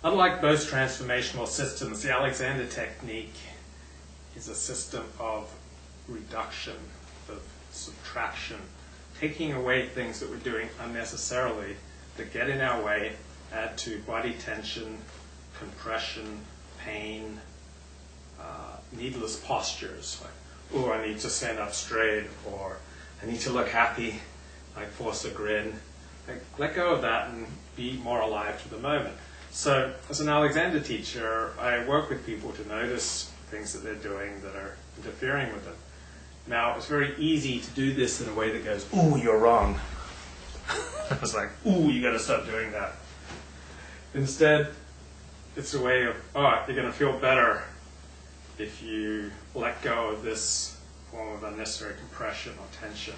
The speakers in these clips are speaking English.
Unlike most transformational systems, the Alexander technique is a system of reduction, of subtraction, taking away things that we're doing unnecessarily that get in our way, add to body tension, compression, pain, needless postures, like, oh, I need to stand up straight, or I need to look happy, like force a grin. Like, let go of that and be more alive to the moment. So, as an Alexander teacher, I work with people to notice things that they're doing that are interfering with them. Now, it's very easy to do this in a way that goes, ooh, you're wrong. It's like, ooh, you got to stop doing that. Instead, it's a way of, oh, you're going to feel better if you let go of this form of unnecessary compression or tension.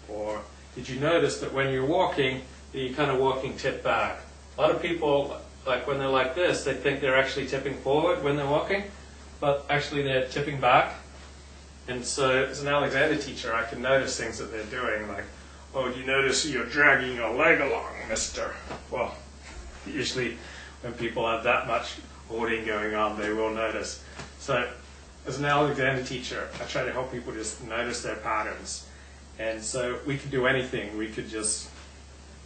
Or did you notice that when you're walking, you're kind of walking tip back? A lot of people, like when they're like this, they think they're actually tipping forward when they're walking, but actually they're tipping back. And so as an Alexander teacher, I can notice things that they're doing, like, oh, do you notice you're dragging your leg along, mister? Well, usually when people have that much hoarding going on, they will notice. So as an Alexander teacher, I try to help people just notice their patterns. And so we could do anything. We could just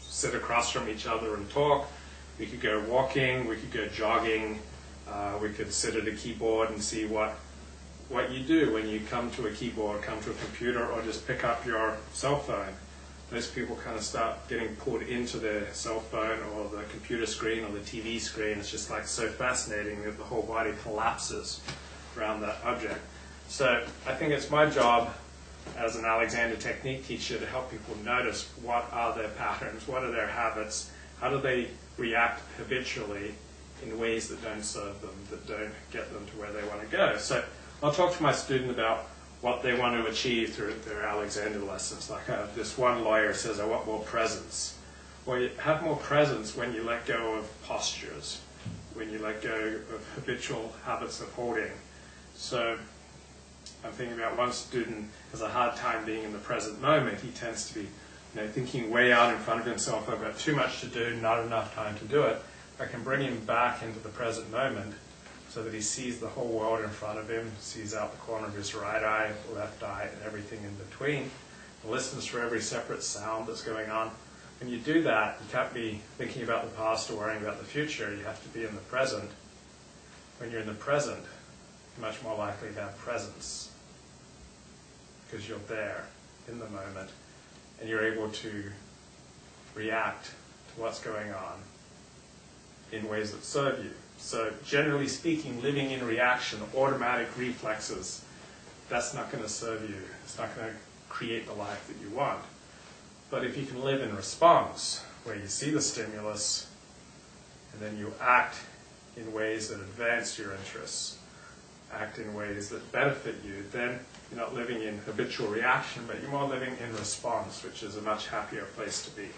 sit across from each other and talk. We could go walking. We could go jogging. We could sit at a keyboard and see what you do when you come to a keyboard, come to a computer, or just pick up your cell phone. Most people kind of start getting pulled into their cell phone or the computer screen or the TV screen. It's just like so fascinating that the whole body collapses around that object. So I think it's my job as an Alexander technique teacher to help people notice what are their patterns, what are their habits, how do they react habitually in ways that don't serve them, that don't get them to where they want to go. So I'll talk to my student about what they want to achieve through their Alexander lessons. Like this one lawyer says, I want more presence. Well, you have more presence when you let go of postures, when you let go of habitual habits of holding. So I'm thinking about one student has a hard time being in the present moment. He tends to be thinking way out in front of himself, I've got too much to do, not enough time to do it. I can bring him back into the present moment so that he sees the whole world in front of him, sees out the corner of his right eye, left eye, and everything in between, and listens for every separate sound that's going on. When you do that, you can't be thinking about the past or worrying about the future. You have to be in the present. When you're in the present, you're much more likely to have presence because you're there in the moment and you're able to react to what's going on in ways that serve you. So generally speaking, living in reaction, automatic reflexes, that's not going to serve you. It's not going to create the life that you want. But if you can live in response, where you see the stimulus, and then you act in ways that advance your interests, act in ways that benefit you, then you're not living in habitual reaction, but you're more living in response, which is a much happier place to be.